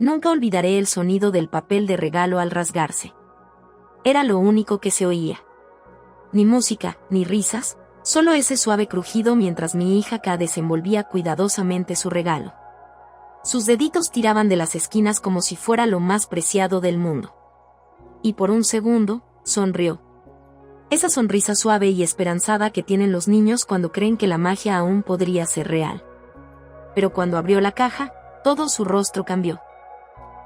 Nunca olvidaré el sonido del papel de regalo al rasgarse. Era lo único que se oía. Ni música, ni risas, solo ese suave crujido mientras mi hija K desenvolvía cuidadosamente su regalo. Sus deditos tiraban de las esquinas como si fuera lo más preciado del mundo. Y por un segundo, sonrió. Esa sonrisa suave y esperanzada que tienen los niños cuando creen que la magia aún podría ser real. Pero cuando abrió la caja, todo su rostro cambió.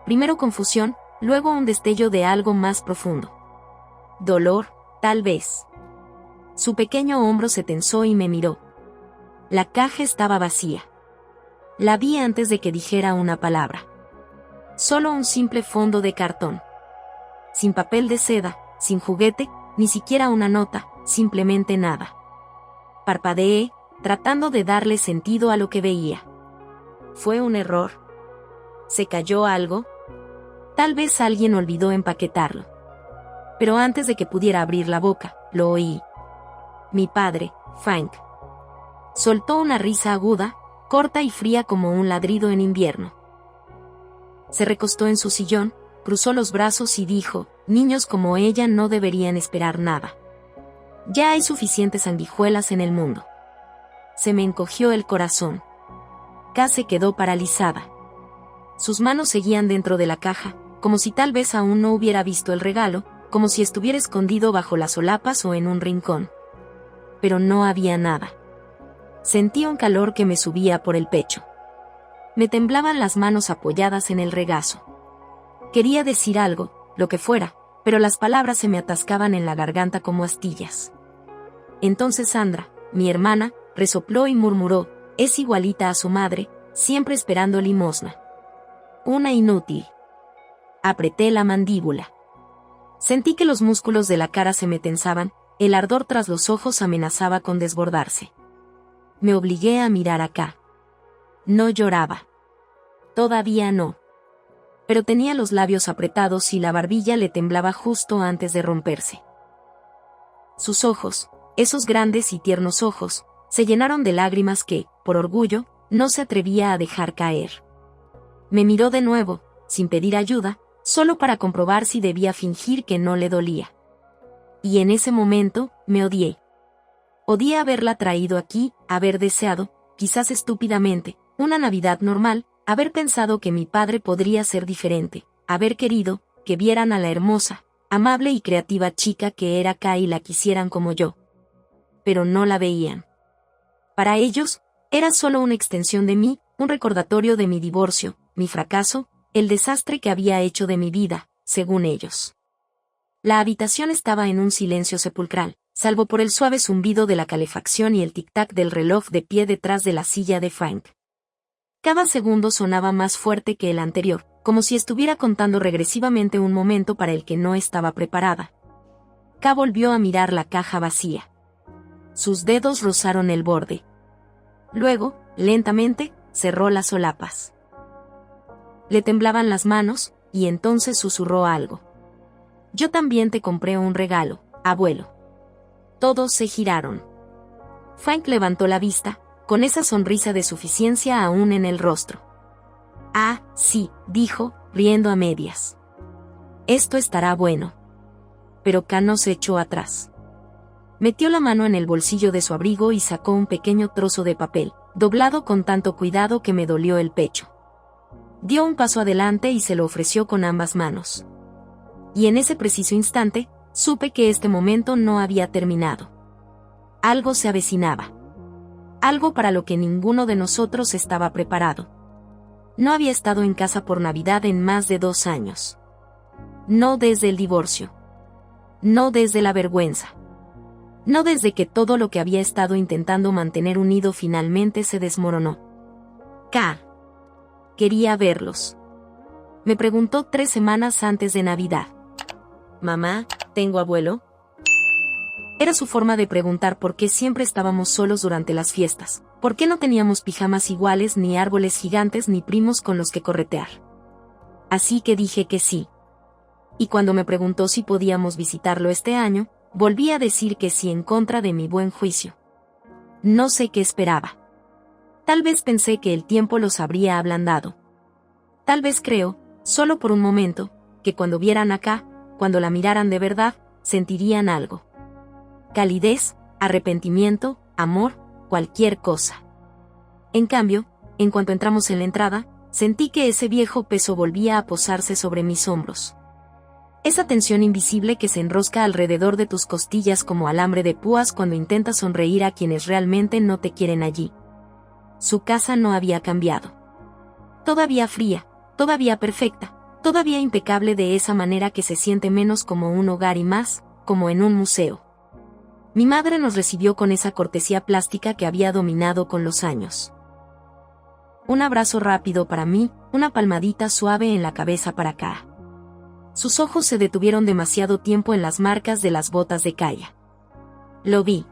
Primero confusión, luego un destello de algo más profundo. Dolor, tal vez. Su pequeño hombro se tensó y me miró. La caja estaba vacía. La vi antes de que dijera una palabra. Solo un simple fondo de cartón. Sin papel de seda, sin juguete, ni siquiera una nota, simplemente nada. Parpadeé, tratando de darle sentido a lo que veía. ¿Fue un error? ¿Se cayó algo? Tal vez alguien olvidó empaquetarlo. Pero antes de que pudiera abrir la boca, lo oí. Mi padre, Frank. Soltó una risa aguda, corta y fría como un ladrido en invierno. Se recostó en su sillón, cruzó los brazos y dijo, niños como ella no deberían esperar nada. Ya hay suficientes sanguijuelas en el mundo. Se me encogió el corazón. K se quedó paralizada. Sus manos seguían dentro de la caja, como si tal vez aún no hubiera visto el regalo, como si estuviera escondido bajo las solapas o en un rincón. Pero no había nada. Sentí un calor que me subía por el pecho. Me temblaban las manos apoyadas en el regazo. Quería decir algo, lo que fuera, pero las palabras se me atascaban en la garganta como astillas. Entonces Sandra, mi hermana, resopló y murmuró, es igualita a su madre, siempre esperando limosna. Una inútil. Apreté la mandíbula. Sentí que los músculos de la cara se me tensaban, el ardor tras los ojos amenazaba con desbordarse. Me obligué a mirar acá. No lloraba. Todavía no. Pero tenía los labios apretados y la barbilla le temblaba justo antes de romperse. Sus ojos, esos grandes y tiernos ojos, se llenaron de lágrimas que, por orgullo, no se atrevía a dejar caer. Me miró de nuevo, sin pedir ayuda, solo para comprobar si debía fingir que no le dolía. Y en ese momento, me odié. Odié haberla traído aquí, haber deseado, quizás estúpidamente, una Navidad normal, haber pensado que mi padre podría ser diferente, haber querido que vieran a la hermosa, amable y creativa chica que era K y la quisieran como yo. Pero no la veían. Para ellos, era solo una extensión de mí, un recordatorio de mi divorcio, mi fracaso, el desastre que había hecho de mi vida, según ellos. La habitación estaba en un silencio sepulcral, salvo por el suave zumbido de la calefacción y el tic-tac del reloj de pie detrás de la silla de Frank. Cada segundo sonaba más fuerte que el anterior, como si estuviera contando regresivamente un momento para el que no estaba preparada. K volvió a mirar la caja vacía. Sus dedos rozaron el borde. Luego, lentamente, cerró las solapas. Le temblaban las manos, y entonces susurró algo. Yo también te compré un regalo, abuelo. Todos se giraron. Frank levantó la vista, con esa sonrisa de suficiencia aún en el rostro. Ah, sí, dijo, riendo a medias. Esto estará bueno. Pero K no se echó atrás. Metió la mano en el bolsillo de su abrigo y sacó un pequeño trozo de papel, doblado con tanto cuidado que me dolió el pecho. Dio un paso adelante y se lo ofreció con ambas manos. Y en ese preciso instante, supe que este momento no había terminado. Algo se avecinaba. Algo para lo que ninguno de nosotros estaba preparado. No había estado en casa por Navidad en más de 2 años. No desde el divorcio. No desde la vergüenza. No desde que todo lo que había estado intentando mantener unido finalmente se desmoronó. K. Quería verlos. Me preguntó 3 semanas antes de Navidad. Mamá, ¿tengo abuelo? Era su forma de preguntar por qué siempre estábamos solos durante las fiestas, por qué no teníamos pijamas iguales, ni árboles gigantes, ni primos con los que corretear. Así que dije que sí. Y cuando me preguntó si podíamos visitarlo este año, volví a decir que sí en contra de mi buen juicio. No sé qué esperaba. Tal vez pensé que el tiempo los habría ablandado. Tal vez creo solo por un momento, que cuando vieran acá, cuando la miraran de verdad, sentirían algo. Calidez, arrepentimiento, amor, cualquier cosa. En cambio, en cuanto entramos en la entrada, sentí que ese viejo peso volvía a posarse sobre mis hombros. Esa tensión invisible que se enrosca alrededor de tus costillas como alambre de púas cuando intentas sonreír a quienes realmente no te quieren allí. Su casa no había cambiado. Todavía fría, todavía perfecta, todavía impecable de esa manera que se siente menos como un hogar y más, como en un museo. Mi madre nos recibió con esa cortesía plástica que había dominado con los años. Un abrazo rápido para mí, una palmadita suave en la cabeza para Kaa. Sus ojos se detuvieron demasiado tiempo en las marcas de las botas de Kaya. Lo vi.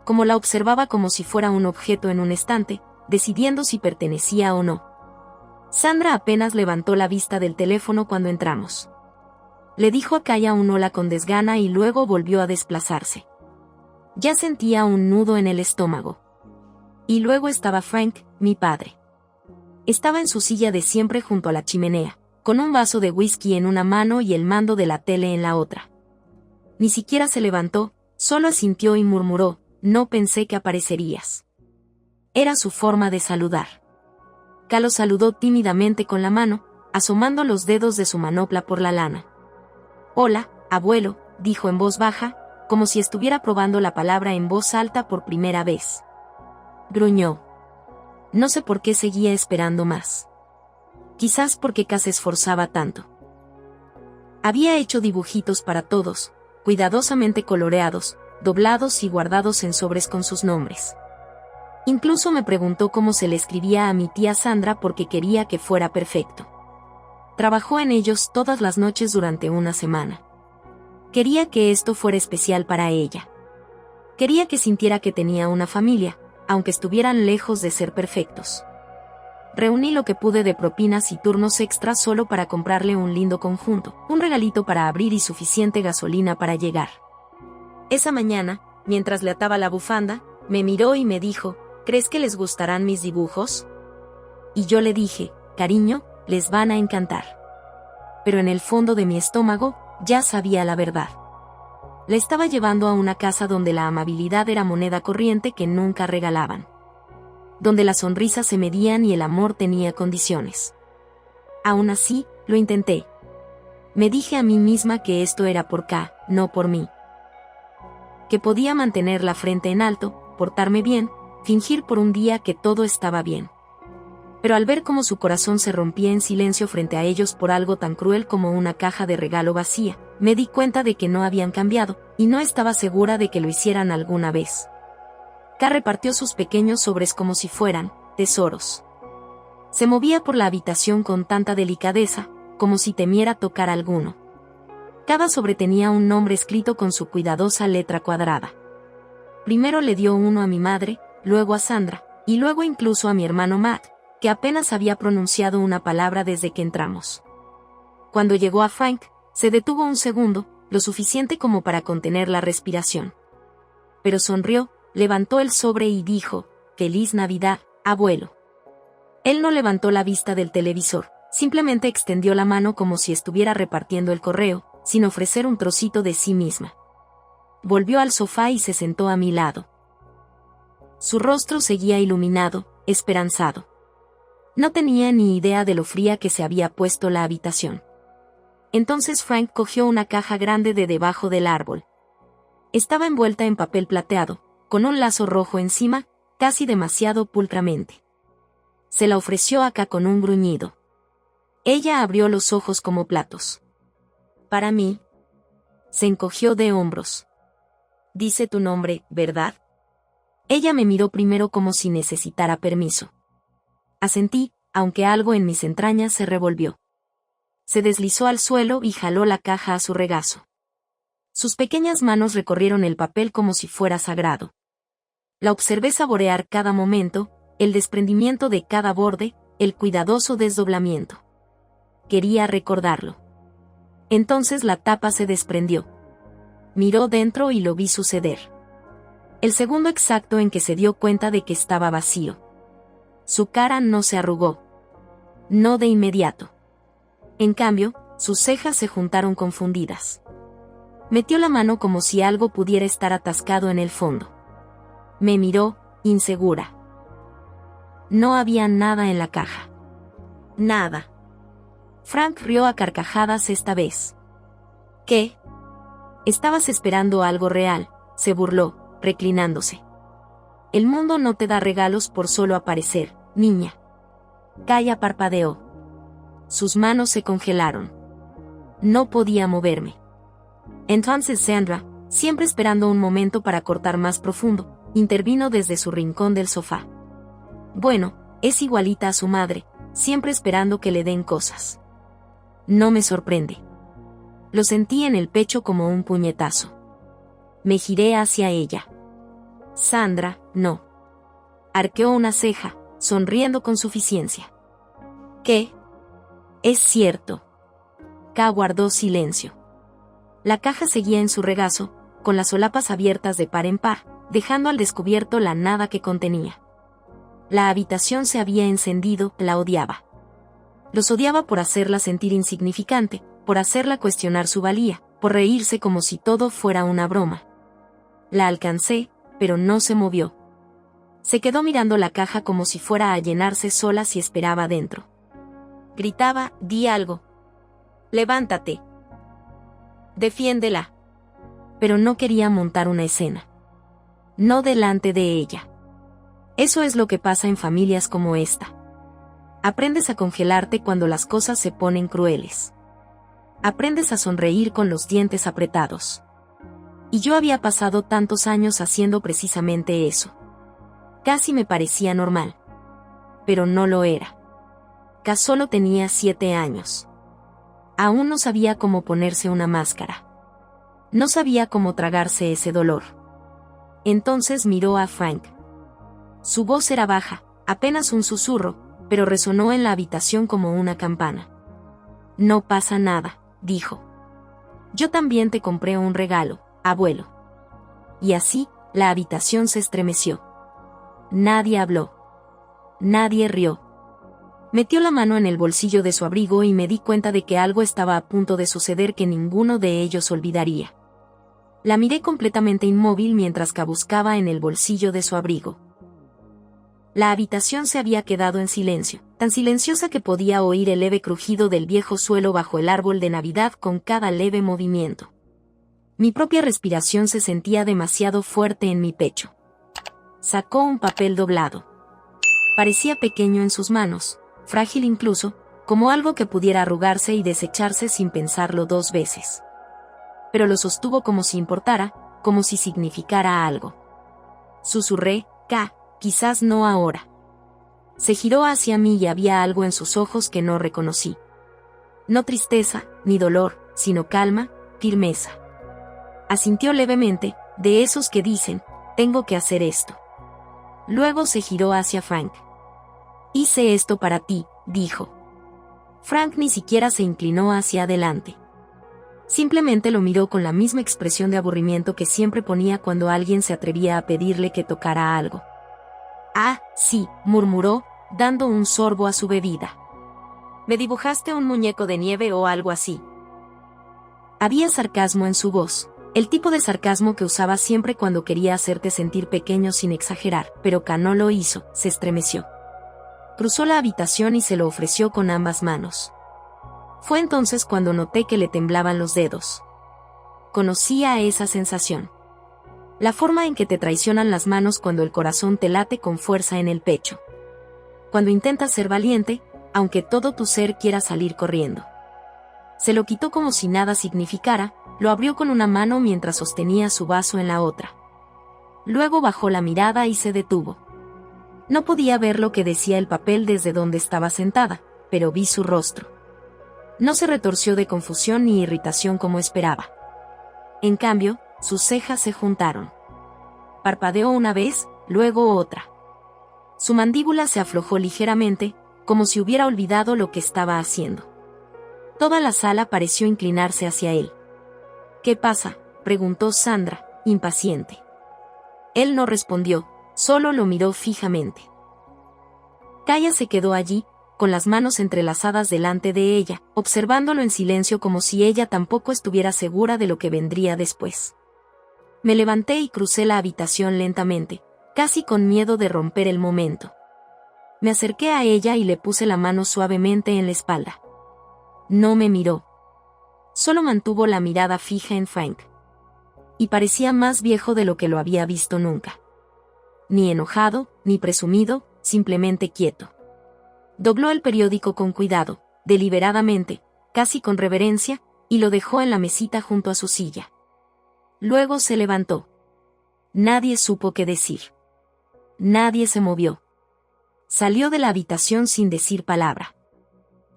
Como la observaba como si fuera un objeto en un estante, decidiendo si pertenecía o no. Sandra apenas levantó la vista del teléfono cuando entramos. Le dijo a Kaya un hola con desgana y luego volvió a desplazarse. Ya sentía un nudo en el estómago. Y luego estaba Frank, mi padre. Estaba en su silla de siempre junto a la chimenea, con un vaso de whisky en una mano y el mando de la tele en la otra. Ni siquiera se levantó, solo asintió y murmuró, no pensé que aparecerías. Era su forma de saludar. Kaa lo saludó tímidamente con la mano, asomando los dedos de su manopla por la lana. Hola, abuelo, dijo en voz baja, como si estuviera probando la palabra en voz alta por primera vez. Gruñó. No sé por qué seguía esperando más. Quizás porque Kaa se esforzaba tanto. Había hecho dibujitos para todos, cuidadosamente coloreados, doblados y guardados en sobres con sus nombres. Incluso me preguntó cómo se le escribía a mi tía Sandra porque quería que fuera perfecto. Trabajó en ellos todas las noches durante una semana. Quería que esto fuera especial para ella. Quería que sintiera que tenía una familia, aunque estuvieran lejos de ser perfectos. Reuní lo que pude de propinas y turnos extras solo para comprarle un lindo conjunto, un regalito para abrir y suficiente gasolina para llegar. Esa mañana, mientras le ataba la bufanda, me miró y me dijo, ¿crees que les gustarán mis dibujos? Y yo le dije, cariño, les van a encantar. Pero en el fondo de mi estómago, ya sabía la verdad. Le estaba llevando a una casa donde la amabilidad era moneda corriente que nunca regalaban. Donde las sonrisas se medían y el amor tenía condiciones. Aún así, lo intenté. Me dije a mí misma que esto era por Kaa, no por mí. Que podía mantener la frente en alto, portarme bien, fingir por un día que todo estaba bien. Pero al ver cómo su corazón se rompía en silencio frente a ellos por algo tan cruel como una caja de regalo vacía, me di cuenta de que no habían cambiado, y no estaba segura de que lo hicieran alguna vez. Kaa repartió sus pequeños sobres como si fueran tesoros. Se movía por la habitación con tanta delicadeza, como si temiera tocar alguno. Cada sobre tenía un nombre escrito con su cuidadosa letra cuadrada. Primero le dio uno a mi madre, luego a Sandra, y luego incluso a mi hermano Matt, que apenas había pronunciado una palabra desde que entramos. Cuando llegó a Frank, se detuvo un segundo, lo suficiente como para contener la respiración. Pero sonrió, levantó el sobre y dijo, «Feliz Navidad, abuelo». Él no levantó la vista del televisor, simplemente extendió la mano como si estuviera repartiendo el correo, sin ofrecer un trocito de sí misma. Volvió al sofá y se sentó a mi lado. Su rostro seguía iluminado, esperanzado. No tenía ni idea de lo fría que se había puesto la habitación. Entonces Frank cogió una caja grande de debajo del árbol. Estaba envuelta en papel plateado, con un lazo rojo encima, casi demasiado pulcramente. Se la ofreció a Kaa con un gruñido. Ella abrió los ojos como platos. Para mí. Se encogió de hombros. Dice tu nombre, ¿verdad? Ella me miró primero como si necesitara permiso. Asentí, aunque algo en mis entrañas se revolvió. Se deslizó al suelo y jaló la caja a su regazo. Sus pequeñas manos recorrieron el papel como si fuera sagrado. La observé saborear cada momento, el desprendimiento de cada borde, el cuidadoso desdoblamiento. Quería recordarlo. Entonces la tapa se desprendió. Miró dentro y lo vi suceder. El segundo exacto en que se dio cuenta de que estaba vacío. Su cara no se arrugó. No de inmediato. En cambio, sus cejas se juntaron confundidas. Metió la mano como si algo pudiera estar atascado en el fondo. Me miró, insegura. No había nada en la caja. Nada. Frank rió a carcajadas esta vez. ¿Qué? Estabas esperando algo real, se burló, reclinándose. El mundo no te da regalos por solo aparecer, niña. Kaya parpadeó. Sus manos se congelaron. No podía moverme. Entonces Sandra, siempre esperando un momento para cortar más profundo, intervino desde su rincón del sofá. Bueno, es igualita a su madre, siempre esperando que le den cosas. No me sorprende. Lo sentí en el pecho como un puñetazo. Me giré hacia ella. Sandra, no. Arqueó una ceja, sonriendo con suficiencia. ¿Qué? Es cierto. K guardó silencio. La caja seguía en su regazo, con las solapas abiertas de par en par, dejando al descubierto la nada que contenía. La habitación se había encendido, la odiaba. Los odiaba por hacerla sentir insignificante, por hacerla cuestionar su valía, por reírse como si todo fuera una broma. La alcancé, pero no se movió. Se quedó mirando la caja como si fuera a llenarse sola si esperaba dentro. Gritaba, di algo. Levántate. Defiéndela. Pero no quería montar una escena. No delante de ella. Eso es lo que pasa en familias como esta. Aprendes a congelarte cuando las cosas se ponen crueles. Aprendes a sonreír con los dientes apretados. Y yo había pasado tantos años haciendo precisamente eso. Casi me parecía normal. Pero no lo era. K solo tenía 7 años. Aún no sabía cómo ponerse una máscara. No sabía cómo tragarse ese dolor. Entonces miró a Frank. Su voz era baja, apenas un susurro, pero resonó en la habitación como una campana. No pasa nada, dijo. Yo también te compré un regalo, abuelo. Y así, la habitación se estremeció. Nadie habló. Nadie rió. Metió la mano en el bolsillo de su abrigo y me di cuenta de que algo estaba a punto de suceder que ninguno de ellos olvidaría. La miré completamente inmóvil mientras que buscaba en el bolsillo de su abrigo. La habitación se había quedado en silencio, tan silenciosa que podía oír el leve crujido del viejo suelo bajo el árbol de Navidad con cada leve movimiento. Mi propia respiración se sentía demasiado fuerte en mi pecho. Sacó un papel doblado. Parecía pequeño en sus manos, frágil incluso, como algo que pudiera arrugarse y desecharse sin pensarlo 2 veces. Pero lo sostuvo como si importara, como si significara algo. Susurré, K. Quizás no ahora. Se giró hacia mí y había algo en sus ojos que no reconocí. No tristeza, ni dolor, sino calma, firmeza. Asintió levemente, de esos que dicen, tengo que hacer esto. Luego se giró hacia Frank. Hice esto para ti, dijo. Frank ni siquiera se inclinó hacia adelante. Simplemente lo miró con la misma expresión de aburrimiento que siempre ponía cuando alguien se atrevía a pedirle que tocara algo. Ah, sí, murmuró, dando un sorbo a su bebida. ¿Me dibujaste un muñeco de nieve o algo así? Había sarcasmo en su voz, el tipo de sarcasmo que usaba siempre cuando quería hacerte sentir pequeño sin exagerar, pero K no lo hizo, se estremeció. Cruzó la habitación y se lo ofreció con ambas manos. Fue entonces cuando noté que le temblaban los dedos. Conocía esa sensación. La forma en que te traicionan las manos cuando el corazón te late con fuerza en el pecho. Cuando intentas ser valiente, aunque todo tu ser quiera salir corriendo. Se lo quitó como si nada significara, lo abrió con una mano mientras sostenía su vaso en la otra. Luego bajó la mirada y se detuvo. No podía ver lo que decía el papel desde donde estaba sentada, pero vi su rostro. No se retorció de confusión ni irritación como esperaba. En cambio, sus cejas se juntaron. Parpadeó una vez, luego otra. Su mandíbula se aflojó ligeramente, como si hubiera olvidado lo que estaba haciendo. Toda la sala pareció inclinarse hacia él. ¿Qué pasa?, preguntó Sandra, impaciente. Él no respondió, solo lo miró fijamente. Kaya se quedó allí, con las manos entrelazadas delante de ella, observándolo en silencio como si ella tampoco estuviera segura de lo que vendría después. Me levanté y crucé la habitación lentamente, casi con miedo de romper el momento. Me acerqué a ella y le puse la mano suavemente en la espalda. No me miró. Solo mantuvo la mirada fija en Frank. Y parecía más viejo de lo que lo había visto nunca. Ni enojado, ni presumido, simplemente quieto. Dobló el periódico con cuidado, deliberadamente, casi con reverencia, y lo dejó en la mesita junto a su silla. Luego se levantó. Nadie supo qué decir. Nadie se movió. Salió de la habitación sin decir palabra.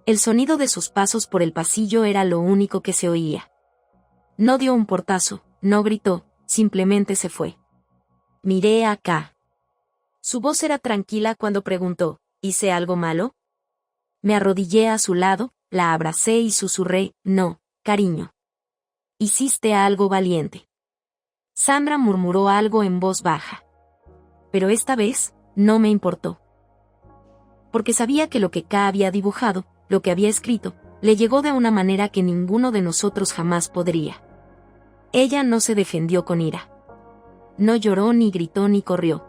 El sonido de sus pasos por el pasillo era lo único que se oía. No dio un portazo, no gritó, simplemente se fue. Miré a K. Su voz era tranquila cuando preguntó, ¿hice algo malo? Me arrodillé a su lado, la abracé y susurré, no, cariño. Hiciste algo valiente. Sandra murmuró algo en voz baja. Pero esta vez, no me importó. Porque sabía que lo que K había dibujado, lo que había escrito, le llegó de una manera que ninguno de nosotros jamás podría. Ella no se defendió con ira. No lloró ni gritó ni corrió.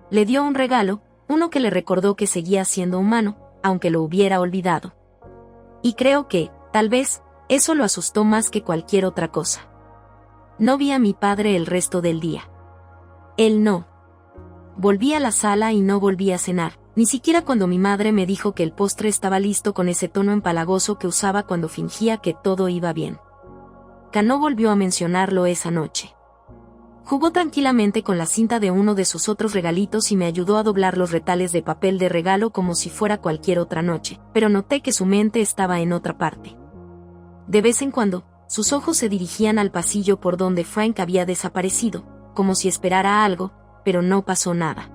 Le dio un regalo, uno que le recordó que seguía siendo humano, aunque lo hubiera olvidado. Y creo que, tal vez, eso lo asustó más que cualquier otra cosa. No vi a mi padre el resto del día. Él no. Volví a la sala y no volví a cenar, ni siquiera cuando mi madre me dijo que el postre estaba listo con ese tono empalagoso que usaba cuando fingía que todo iba bien. K no volvió a mencionarlo esa noche. Jugó tranquilamente con la cinta de uno de sus otros regalitos y me ayudó a doblar los retales de papel de regalo como si fuera cualquier otra noche, pero noté que su mente estaba en otra parte. De vez en cuando, sus ojos se dirigían al pasillo por donde Frank había desaparecido, como si esperara algo, pero no pasó nada.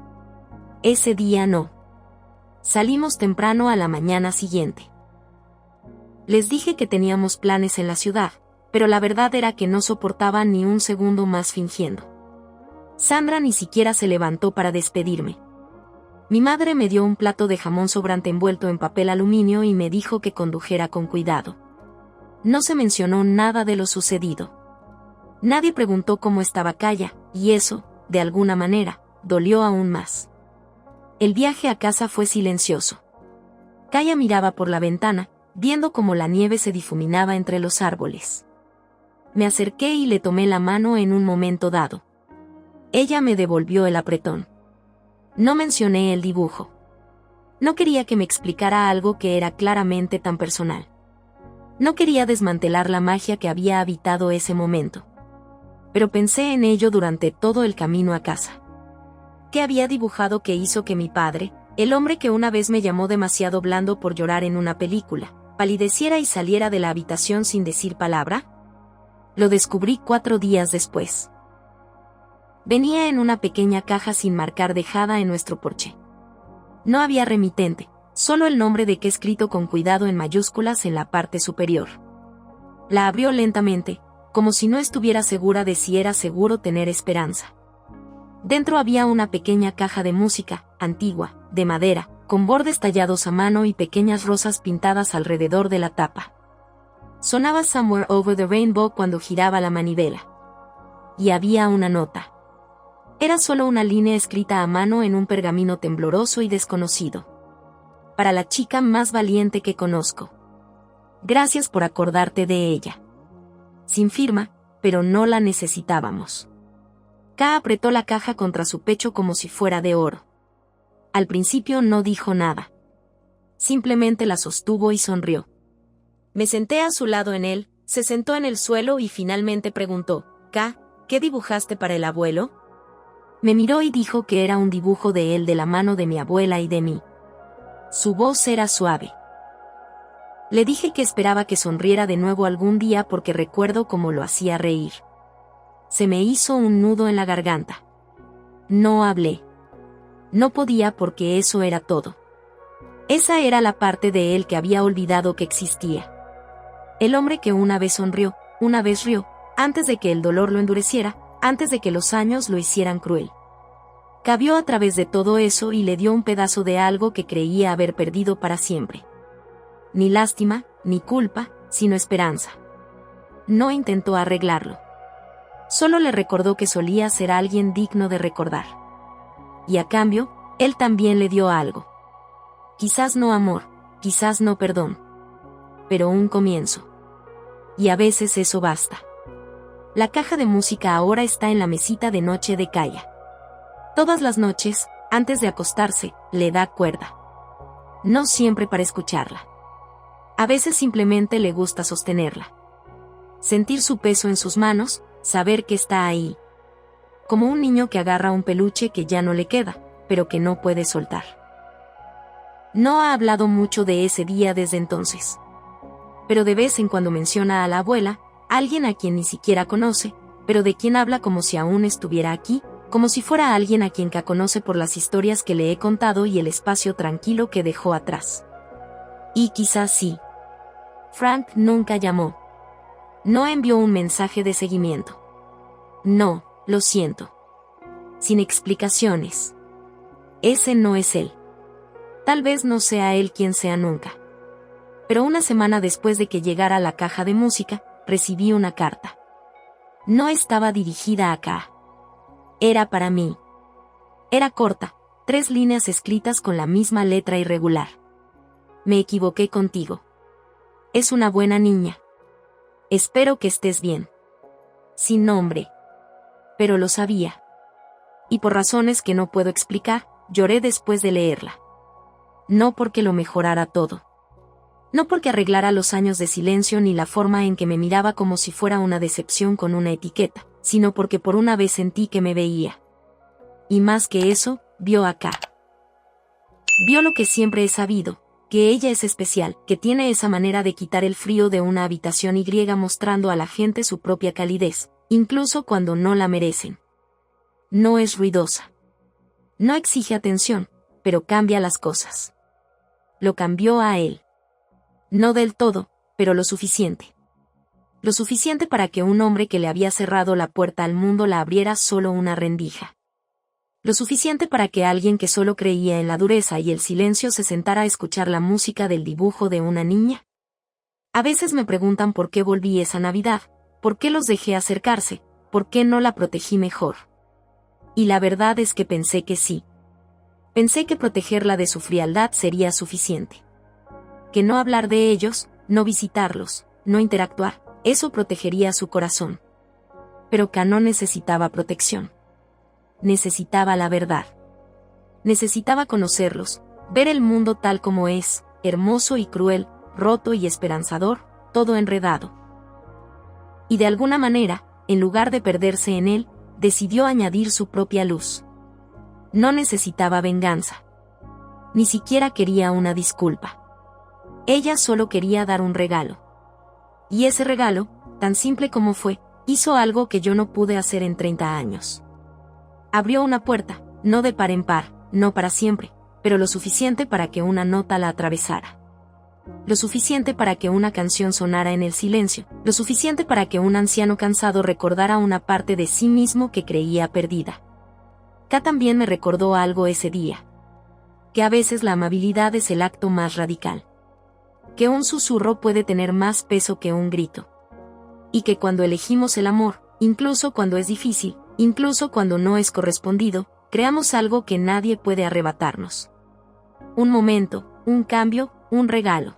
Ese día no. Salimos temprano a la mañana siguiente. Les dije que teníamos planes en la ciudad, pero la verdad era que no soportaba ni un segundo más fingiendo. Sandra ni siquiera se levantó para despedirme. Mi madre me dio un plato de jamón sobrante envuelto en papel aluminio y me dijo que condujera con cuidado. No se mencionó nada de lo sucedido. Nadie preguntó cómo estaba Kaya, y eso, de alguna manera, dolió aún más. El viaje a casa fue silencioso. Kaya miraba por la ventana, viendo cómo la nieve se difuminaba entre los árboles. Me acerqué y le tomé la mano en un momento dado. Ella me devolvió el apretón. No mencioné el dibujo. No quería que me explicara algo que era claramente tan personal. No quería desmantelar la magia que había habitado ese momento. Pero pensé en ello durante todo el camino a casa. ¿Qué había dibujado que hizo que mi padre, el hombre que una vez me llamó demasiado blando por llorar en una película, palideciera y saliera de la habitación sin decir palabra? Lo descubrí 4 días después. Venía en una pequeña caja sin marcar dejada en nuestro porche. No había remitente, solo el nombre de K escrito con cuidado en mayúsculas en la parte superior. La abrió lentamente, como si no estuviera segura de si era seguro tener esperanza. Dentro había una pequeña caja de música, antigua, de madera, con bordes tallados a mano y pequeñas rosas pintadas alrededor de la tapa. Sonaba Somewhere Over the Rainbow cuando giraba la manivela. Y había una nota. Era solo una línea escrita a mano en un pergamino tembloroso y desconocido. Para la chica más valiente que conozco. Gracias por acordarte de ella. Sin firma, pero no la necesitábamos. K apretó la caja contra su pecho como si fuera de oro. Al principio no dijo nada. Simplemente la sostuvo y sonrió. Me senté a su lado en él, se sentó en el suelo y finalmente preguntó, K, ¿qué dibujaste para el abuelo? Me miró y dijo que era un dibujo de él de la mano de mi abuela y de mí. Su voz era suave. Le dije que esperaba que sonriera de nuevo algún día porque recuerdo cómo lo hacía reír. Se me hizo un nudo en la garganta. No hablé. No podía porque eso era todo. Esa era la parte de él que había olvidado que existía. El hombre que una vez sonrió, una vez rió, antes de que el dolor lo endureciera, antes de que los años lo hicieran cruel. Cavió a través de todo eso y le dio un pedazo de algo que creía haber perdido para siempre. Ni lástima, ni culpa, sino esperanza. No intentó arreglarlo. Solo le recordó que solía ser alguien digno de recordar. Y a cambio, él también le dio algo. Quizás no amor, quizás no perdón. Pero un comienzo. Y a veces eso basta. La caja de música ahora está en la mesita de noche de Kaya. Todas las noches, antes de acostarse, le da cuerda. No siempre para escucharla. A veces simplemente le gusta sostenerla. Sentir su peso en sus manos, saber que está ahí. Como un niño que agarra un peluche que ya no le queda, pero que no puede soltar. No ha hablado mucho de ese día desde entonces. Pero de vez en cuando menciona a la abuela, alguien a quien ni siquiera conoce, pero de quien habla como si aún estuviera aquí, como si fuera alguien a quien conoce por las historias que le he contado y el espacio tranquilo que dejó atrás. Y quizás sí. Frank nunca llamó. No envió un mensaje de seguimiento. No, lo siento. Sin explicaciones. Ese no es él. Tal vez no sea él quien sea nunca. Pero una semana después de que llegara la caja de música, recibí una carta. No estaba dirigida acá. Era para mí. Era corta, 3 líneas escritas con la misma letra irregular. Me equivoqué contigo. Es una buena niña. Espero que estés bien. Sin nombre. Pero lo sabía. Y por razones que no puedo explicar, lloré después de leerla. No porque lo mejorara todo. No porque arreglara los años de silencio ni la forma en que me miraba como si fuera una decepción con una etiqueta, sino porque por una vez sentí que me veía. Y más que eso, vio acá. Vio lo que siempre he sabido, que ella es especial, que tiene esa manera de quitar el frío de una habitación y mostrando a la gente su propia calidez, incluso cuando no la merecen. No es ruidosa. No exige atención, pero cambia las cosas. Lo cambió a él. No del todo, pero lo suficiente. Lo suficiente para que un hombre que le había cerrado la puerta al mundo la abriera solo una rendija. Lo suficiente para que alguien que solo creía en la dureza y el silencio se sentara a escuchar la música del dibujo de una niña. A veces me preguntan por qué volví esa Navidad, por qué los dejé acercarse, por qué no la protegí mejor. Y la verdad es que pensé que sí. Pensé que protegerla de su frialdad sería suficiente. Que no hablar de ellos, no visitarlos, no interactuar, eso protegería su corazón. Pero K no necesitaba protección. Necesitaba la verdad. Necesitaba conocerlos, ver el mundo tal como es, hermoso y cruel, roto y esperanzador, todo enredado. Y de alguna manera, en lugar de perderse en él, decidió añadir su propia luz. No necesitaba venganza. Ni siquiera quería una disculpa. Ella solo quería dar un regalo. Y ese regalo, tan simple como fue, hizo algo que yo no pude hacer en 30 años. Abrió una puerta, no de par en par, no para siempre, pero lo suficiente para que una nota la atravesara. Lo suficiente para que una canción sonara en el silencio, lo suficiente para que un anciano cansado recordara una parte de sí mismo que creía perdida. K también me recordó algo ese día. Que a veces la amabilidad es el acto más radical. Que un susurro puede tener más peso que un grito. Y que cuando elegimos el amor, incluso cuando es difícil, incluso cuando no es correspondido, creamos algo que nadie puede arrebatarnos. Un momento, un cambio, un regalo.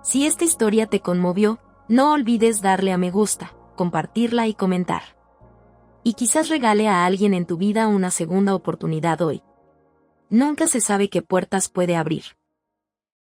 Si esta historia te conmovió, no olvides darle a me gusta, compartirla y comentar. Y quizás regale a alguien en tu vida una segunda oportunidad hoy. Nunca se sabe qué puertas puede abrir.